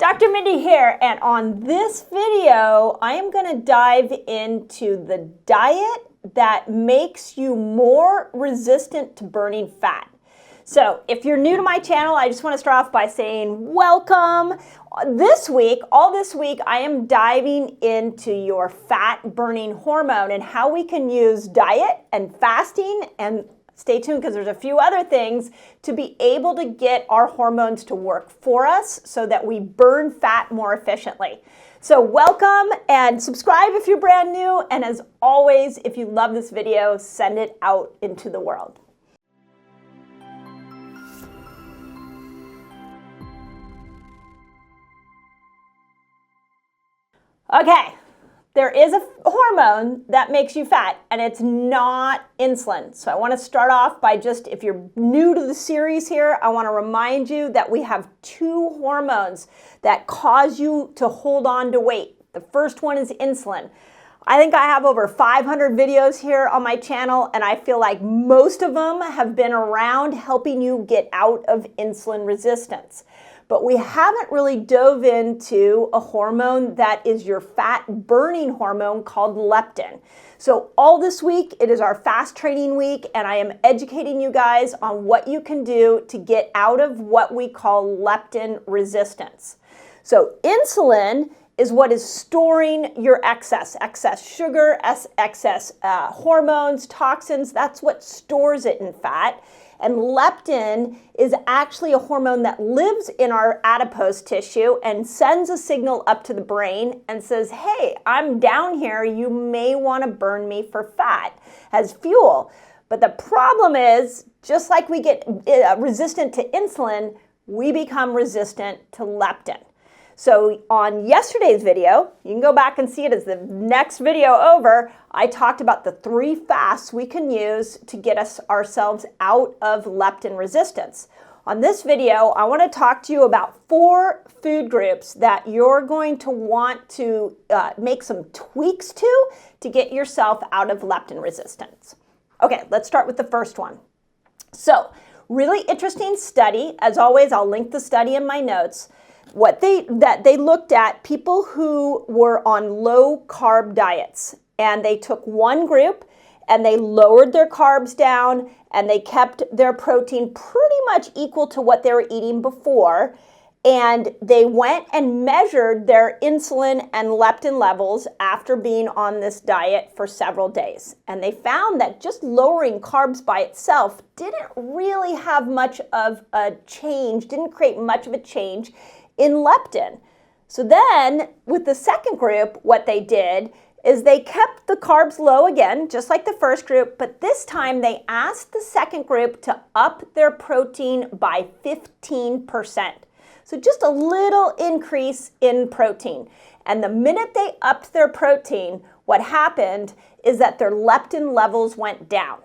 Dr. Mindy here, and on this video, I am going to dive into the diet that makes you more resistant to burning fat. So if you're new to my channel, I just want to start off by saying welcome. All this week, I am diving into your fat burning hormone and how we can use diet and fasting, and stay tuned because there's a few other things to be able to get our hormones to work for us so that we burn fat more efficiently. So welcome and subscribe if you're brand new. And as always, if you love this video, send it out into the world. Okay. There is a hormone that makes you fat, and it's not insulin. So I want to start off by if you're new to the series here, I want to remind you that we have two hormones that cause you to hold on to weight. The first one is insulin. I think I have over 500 videos here on my channel, and I feel like most of them have been around helping you get out of insulin resistance. But we haven't really dove into a hormone that is your fat burning hormone called leptin. So all this week, it is our fast training week, and I am educating you guys on what you can do to get out of what we call leptin resistance. So insulin is what is storing your excess sugar, excess hormones, toxins. That's what stores it in fat. And leptin is actually a hormone that lives in our adipose tissue and sends a signal up to the brain and says, hey, I'm down here. You may want to burn me for fat as fuel. But the problem is, just like we get resistant to insulin, we become resistant to leptin. So on yesterday's video, you can go back and see it as the next video over, I talked about the 3 fasts we can use to get ourselves out of leptin resistance. On this video, I want to talk to you about 4 food groups that you're going to want to make some tweaks to get yourself out of leptin resistance. Okay, let's start with the first one. So, really interesting study. As always, I'll link the study in my notes. They looked at people who were on low carb diets, and they took one group and they lowered their carbs down and they kept their protein pretty much equal to what they were eating before, and they went and measured their insulin and leptin levels after being on this diet for several days. And they found that just lowering carbs by itself didn't really have much of a change, didn't create much of a change in leptin. So then with the second group, what they did is they kept the carbs low again, just like the first group, but this time they asked the second group to up their protein by 15%. So just a little increase in protein. And the minute they upped their protein, what happened is that their leptin levels went down.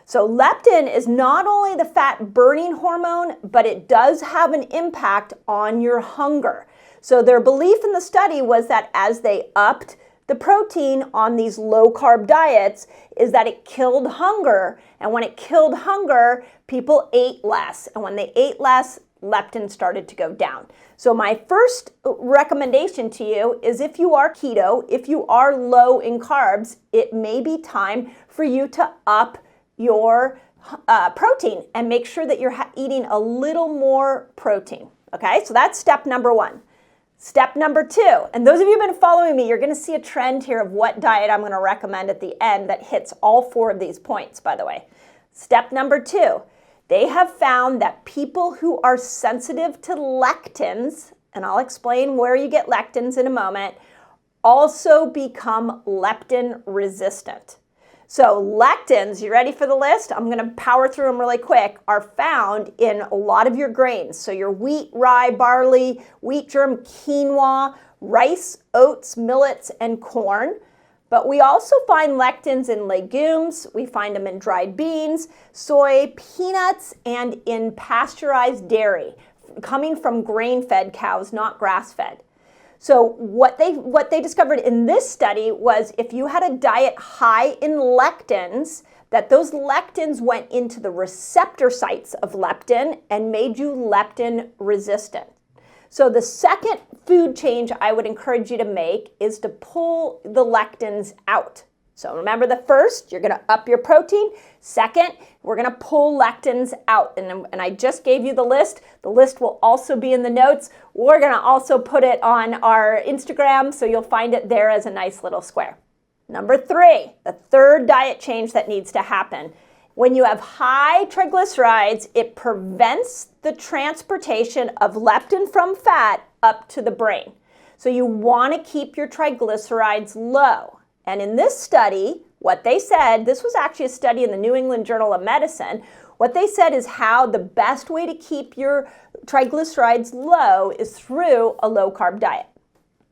So leptin is not only the fat burning hormone, but it does have an impact on your hunger. So their belief in the study was that as they upped the protein on these low carb diets is that it killed hunger. And when it killed hunger, people ate less. And when they ate less, leptin started to go down. So my first recommendation to you is if you are keto, if you are low in carbs, it may be time for you to up your protein and make sure that you're eating a little more protein. Okay, so that's step number 1. Step number 2, and those of you who've been following me, you're going to see a trend here of what diet I'm going to recommend at the end that hits all 4 of these points, by the way. Step number 2, they have found that people who are sensitive to lectins, and I'll explain where you get lectins in a moment, also become leptin resistant. So lectins, you ready for the list? I'm going to power through them really quick, are found in a lot of your grains. So your wheat, rye, barley, wheat germ, quinoa, rice, oats, millets, and corn. But we also find lectins in legumes. We find them in dried beans, soy, peanuts, and in pasteurized dairy, coming from grain-fed cows, not grass-fed. So what they discovered in this study was if you had a diet high in lectins, that those lectins went into the receptor sites of leptin and made you leptin resistant. So the second food change I would encourage you to make is to pull the lectins out. So remember, the first, you're going to up your protein. Second, we're going to pull lectins out. And I just gave you the list. The list will also be in the notes. We're going to also put it on our Instagram, so you'll find it there as a nice little square. Number 3, the third diet change that needs to happen. When you have high triglycerides, it prevents the transportation of leptin from fat up to the brain. So you want to keep your triglycerides low. And in this study, what they said, this was actually a study in the New England Journal of Medicine, what they said is how the best way to keep your triglycerides low is through a low-carb diet.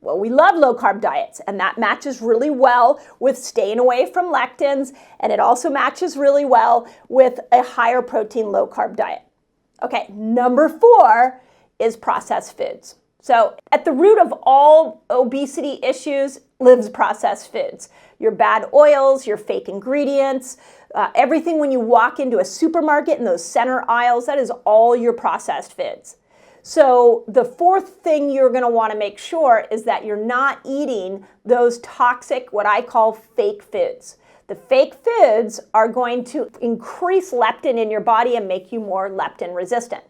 Well, we love low-carb diets, and that matches really well with staying away from lectins, and it also matches really well with a higher protein, low-carb diet. Okay, number 4 is processed foods. So at the root of all obesity issues lives processed foods. Your bad oils, your fake ingredients, everything when you walk into a supermarket in those center aisles, that is all your processed foods. So the fourth thing you're going to want to make sure is that you're not eating those toxic, what I call fake foods. The fake foods are going to increase leptin in your body and make you more leptin resistant.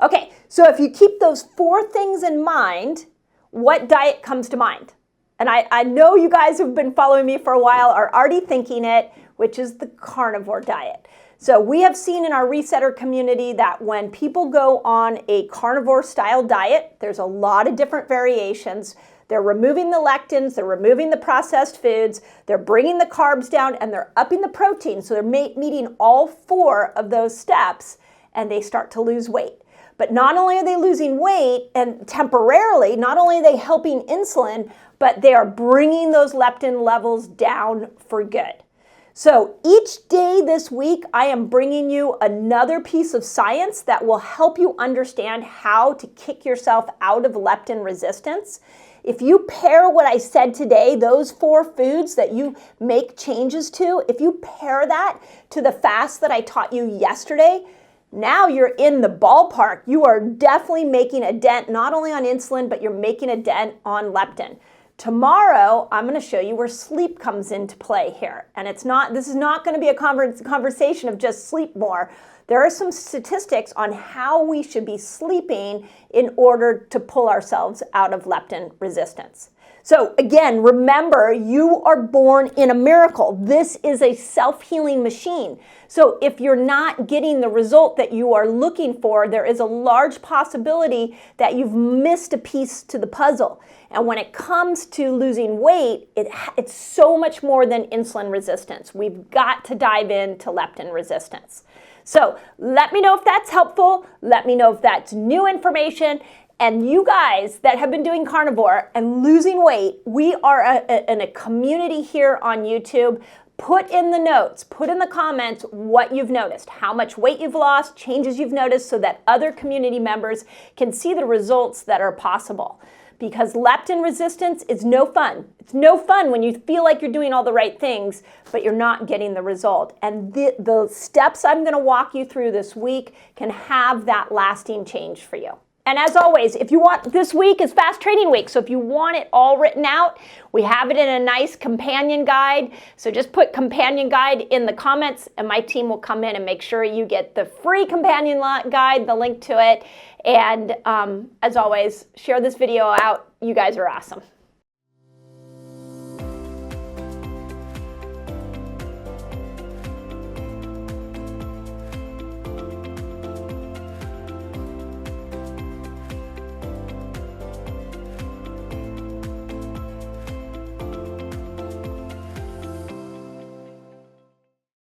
Okay, so if you keep those 4 things in mind, what diet comes to mind? And I know you guys who've been following me for a while are already thinking it, which is the carnivore diet. So we have seen in our resetter community that when people go on a carnivore style diet, there's a lot of different variations. They're removing the lectins, they're removing the processed foods, they're bringing the carbs down, and they're upping the protein. So they're meeting all 4 of those steps, and they start to lose weight. But not only are they losing weight, and temporarily, not only are they helping insulin, but they are bringing those leptin levels down for good. So each day this week, I am bringing you another piece of science that will help you understand how to kick yourself out of leptin resistance. If you pair what I said today, those 4 foods that you make changes to, if you pair that to the fast that I taught you yesterday, now you're in the ballpark. You are definitely making a dent, not only on insulin, but you're making a dent on leptin. Tomorrow, I'm going to show you where sleep comes into play here. And this is not going to be a conversation of just sleep more. There are some statistics on how we should be sleeping in order to pull ourselves out of leptin resistance. So again, remember, you are born in a miracle. This is a self-healing machine. So if you're not getting the result that you are looking for, there is a large possibility that you've missed a piece to the puzzle. And when it comes to losing weight, it's so much more than insulin resistance. We've got to dive into leptin resistance. So let me know if that's helpful. Let me know if that's new information. And you guys that have been doing carnivore and losing weight, we are in a community here on YouTube. Put in the notes, put in the comments what you've noticed, how much weight you've lost, changes you've noticed, so that other community members can see the results that are possible. Because leptin resistance is no fun. It's no fun when you feel like you're doing all the right things, but you're not getting the result. And the steps I'm going to walk you through this week can have that lasting change for you. And as always, if you want, this week is fast training week. So if you want it all written out, we have it in a nice companion guide. So just put companion guide in the comments and my team will come in and make sure you get the free companion guide, the link to it. And as always, share this video out. You guys are awesome.